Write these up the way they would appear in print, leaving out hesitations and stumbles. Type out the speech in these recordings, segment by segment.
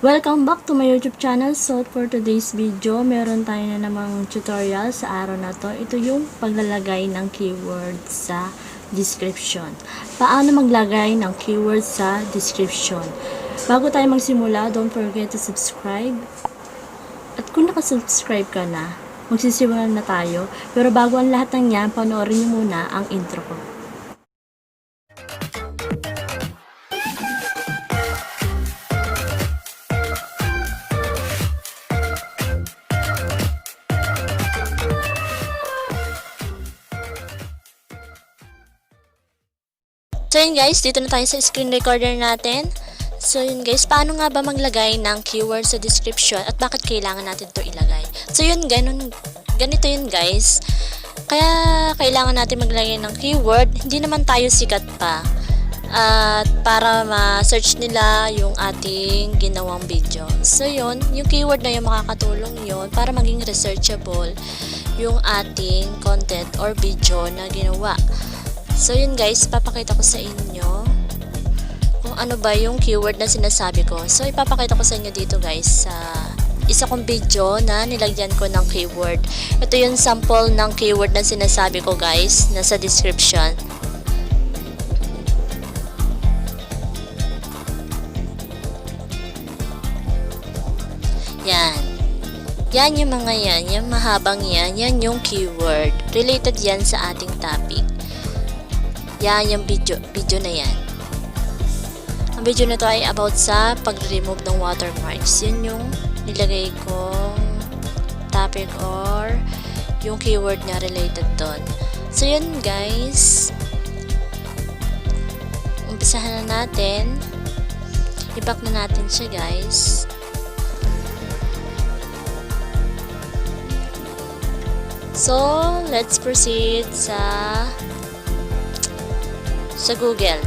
Welcome back to my YouTube channel. So for today's video, meron tayo na namang tutorial sa araw na to. Ito yung paglalagay ng keyword sa description. Paano maglagay ng keyword sa description? Bago tayo magsimula, don't forget to subscribe. At kung nakasubscribe ka na, magsisimulan na tayo. Pero bago ang lahat ng yan, panoorin niyo muna ang intro ko. So yun guys, dito na tayo sa screen recorder natin. So yun guys, paano nga ba maglagay ng keyword sa description at bakit kailangan natin to ilagay? So yun, ganito yun guys. Kaya kailangan natin maglagay ng keyword, hindi naman tayo sikat pa. At para ma-search nila yung ating ginawang video. So yun, yung keyword na yung makakatulong yun para maging researchable yung ating content or video na ginawa. So yun guys, papakita ko sa inyo kung ano ba yung keyword na sinasabi ko. So ipapakita ko sa inyo dito guys sa isa kong video na nilagyan ko ng keyword. Ito yung sample ng keyword na sinasabi ko guys, nasa description. Yan. Yan yung mga yan, yung mahabang yan yung keyword. Related yan sa ating topic. Yan yung video na yan. Ang video na to ay about sa pag-remove ng watermarks. Yun yung nilagay kong topic or yung keyword na related doon. So yun guys, umpisahan na natin. I-back na natin siya guys. So let's proceed sa Google.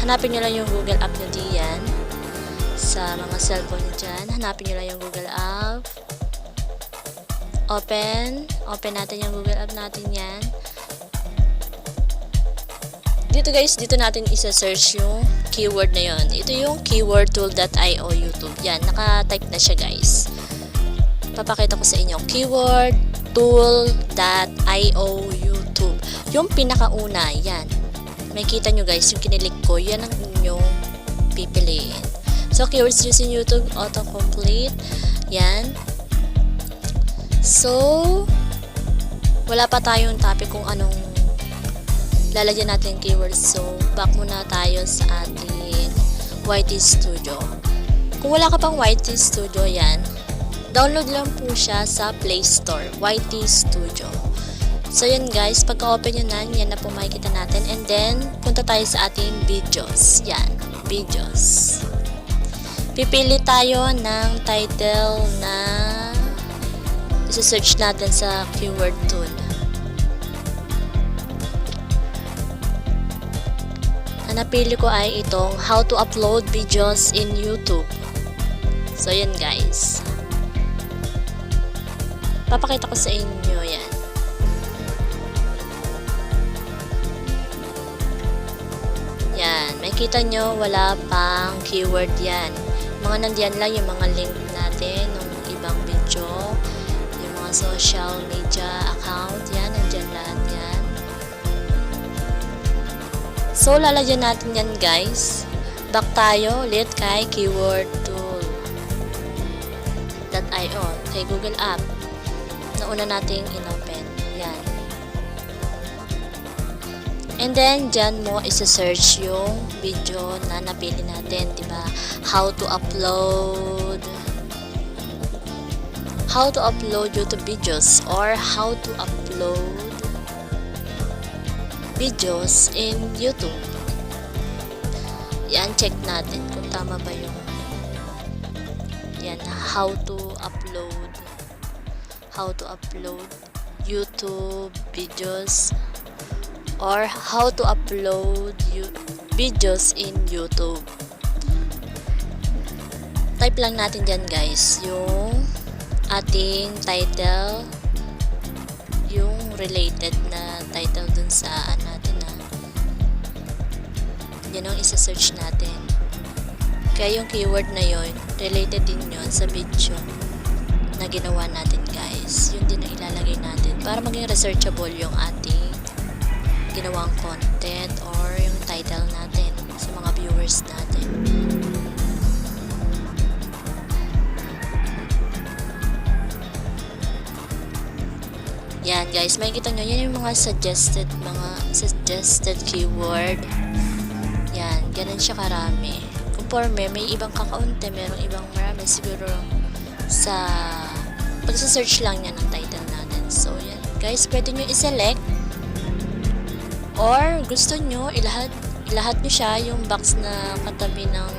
Hanapin nyo lang yung Google app nyo diyan. Sa mga cellphone nyo dyan, hanapin nyo lang yung Google app. Open natin yung Google app natin yan. Dito guys, dito natin isa-search yung keyword na yon. Ito yung keywordtool.io YouTube. Yan, naka-type na siya guys. Papakita ko sa inyo. Keywordtool.io YouTube. Yung pinakauna, yan. May kita nyo guys, yung kinilik ko, yan ang inyong pipiliin. So, keywords using YouTube, autocomplete. Yan. So, wala pa tayong topic kung anong lalagyan natin keywords. So, back muna tayo sa ating YT Studio. Kung wala ka pang YT Studio, yan. Download lang po siya sa Play Store, YT Studio. So yun guys, pagka-open nyo na, yan na po makikita natin. And then, punta tayo sa ating videos. Yan, videos. Pipili tayo ng title na isa-search natin sa keyword tool. Ang napili ko ay itong how to upload videos in YouTube. So yun guys. Papakita ko sa inyo yan. Yan, makikita nyo wala pang keyword yan. Mga nandiyan lang yung mga link natin ng ibang video, yung mga social media account, yan, nandiyan lahat yan. So, lalagyan natin yan guys. Back tayo ulit kay keywordtool.io, kay Google App. Nauna nating in-open. Yan. And then, dyan mo isa-search yung video na napili natin, diba? How to upload YouTube videos or how to upload videos in YouTube. Yan, check natin kung tama ba yung yan, how to upload YouTube videos or how to upload videos in YouTube. Type lang natin dyan guys yung ating title, yung related na title dun sa natin na yan ang isa-search natin. Kaya yung keyword na yon related din yon sa video na ginawa natin guys. Yun din ang ilalagay natin para maging researchable yung ating ginawang content or yung title natin sa mga viewers natin. Yan guys, makikita nyo, yan yung mga suggested keyword. Yan, ganun siya karami. Conforme, may ibang kakaunti, merong ibang marami siguro sa pagsa-search lang niya ng title natin. So yan guys, pwede nyo i-select or gusto nyo ilahat nyo siya yung box na katabi ng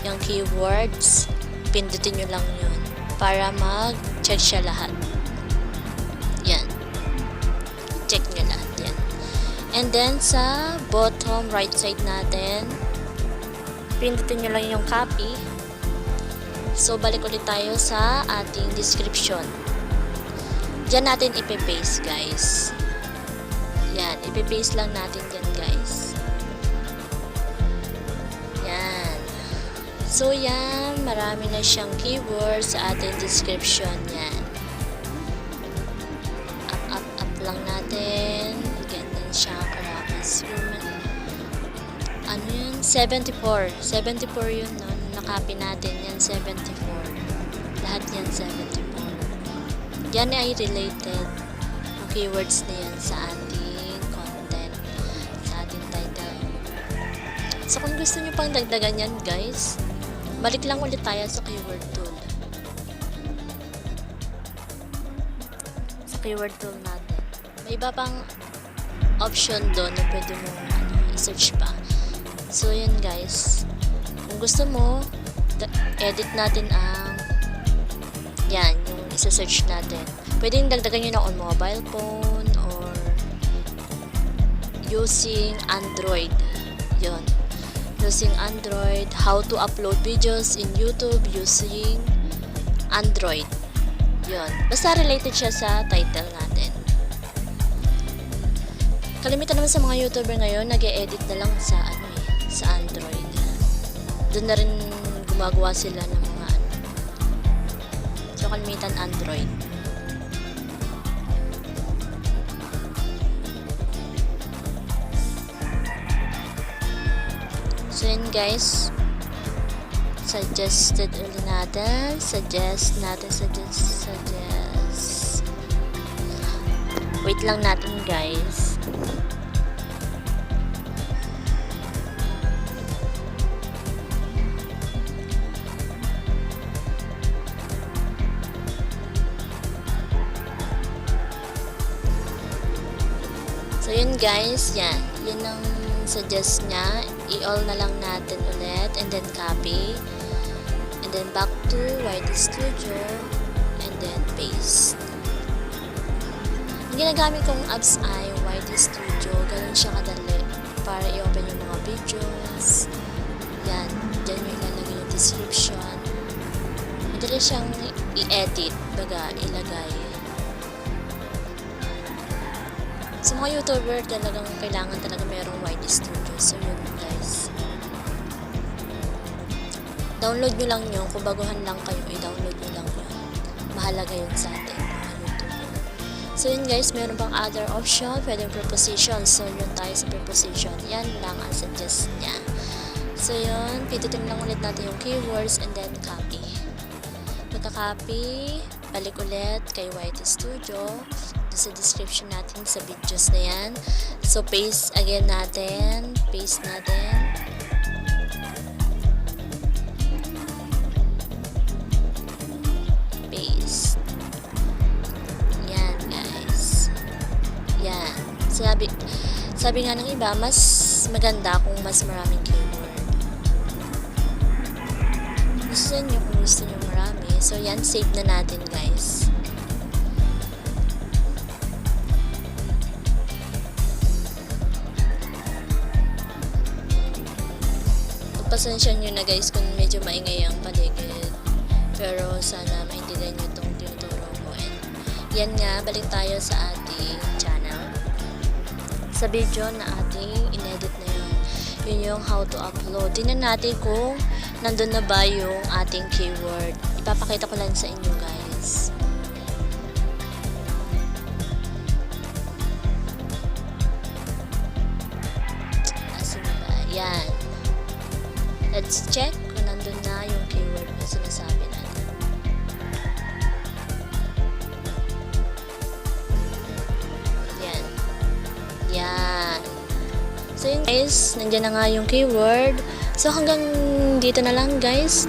yung keywords, pindutin nyo lang yun para mag-check siya lahat. Yan, check nyo lahat yan. And then sa bottom right side natin, pindutin nyo lang yung copy. So balik ulit tayo sa ating description. Diyan natin ipe-paste guys. Yan, ipe-paste lang natin dyan guys. Yan. So yan, marami na siyang keywords sa ating description. Yan. Up lang natin. Ganyan siya karami. Ano yun? 74 yun, no? Nakopy natin yan, 74. Lahat yan 74. Yan ay related ang keywords na yan sa ating content, sa ating title. So kung gusto nyo pang dagdagan yan guys, balik lang ulit tayo sa keyword tool. Sa keyword tool natin, may iba pang option doon na pwede mo i-search pa. So yan guys, kung gusto mo, edit natin ang yan, yung isa-search natin. Pwede yung dagdagan nyo na on mobile phone or using Android. Yun. Using Android, how to upload videos in YouTube using Android. Yun. Basta related siya sa title natin. Kalimitan naman sa mga YouTuber ngayon, nag-e-edit na lang sa sa Android. Doon na rin gumagawa sila ng mga so kalimitan Android. So yun guys, suggest wait lang natin guys. So yun guys, yan. Yun ang suggest niya. I-all na lang natin ulit and then copy. And then back to YT Studio and then paste. Ang ginagamit kong apps ay YT Studio. Ganun siya kadali para i-open yung mga videos. Yan. Diyan yung ilalagay yung description. Madali siyang i-edit. Baga, ilagay. Sa mga YouTuber talagang kailangan talaga merong YT Studio. So yun guys. Download nyo lang yun. Kung baguhan lang kayo, i-download nyo lang yun. Mahalaga yun sa atin, mga YouTuber. So yun guys, meron pang other option. Pwedeng preposition. So yun tayo sa preposition. Yan lang ang suggest niya. So yun, pindutin lang ulit natin yung keywords and then copy. Pagka-copy, balik ulit kay YT Studio. Sa description natin sa videos na yan. So paste again natin, paste natin. Paste. Yan guys. Yan. Sabi nga ng iba, mas maganda kung mas maraming keyword. Gusto nyo kung gusto nyo marami. So yan, save na natin guys. Pasensya nyo na guys kung medyo maingay ang paligid. Pero sana maintindihan nyo itong tinuturo ko. And yan nga, balik tayo sa ating channel. Sa video na ating inedit na yun. Yun yung how to upload. Tingnan natin kung nandun na ba yung ating keyword. Ipapakita ko lang sa inyo guys. Asan ba? Yan. Let's check kung nandun na yung keyword na sinasabi natin. Yan. Yan. So yun guys, nandiyan na nga yung keyword. So hanggang dito na lang guys.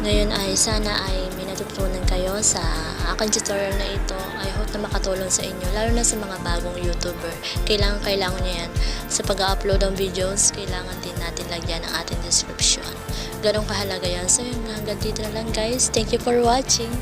Ngayon ay sana ay may natutunan kayo sa aking tutorial na ito. I hope na makatulong sa inyo, lalo na sa mga bagong YouTuber. Kailangan nyo yan. Sa pag-upload ng videos, kailangan din natin lagyan ang ating description. Ganong kahalaga yan. So yun, hanggang dito na lang guys. Thank you for watching.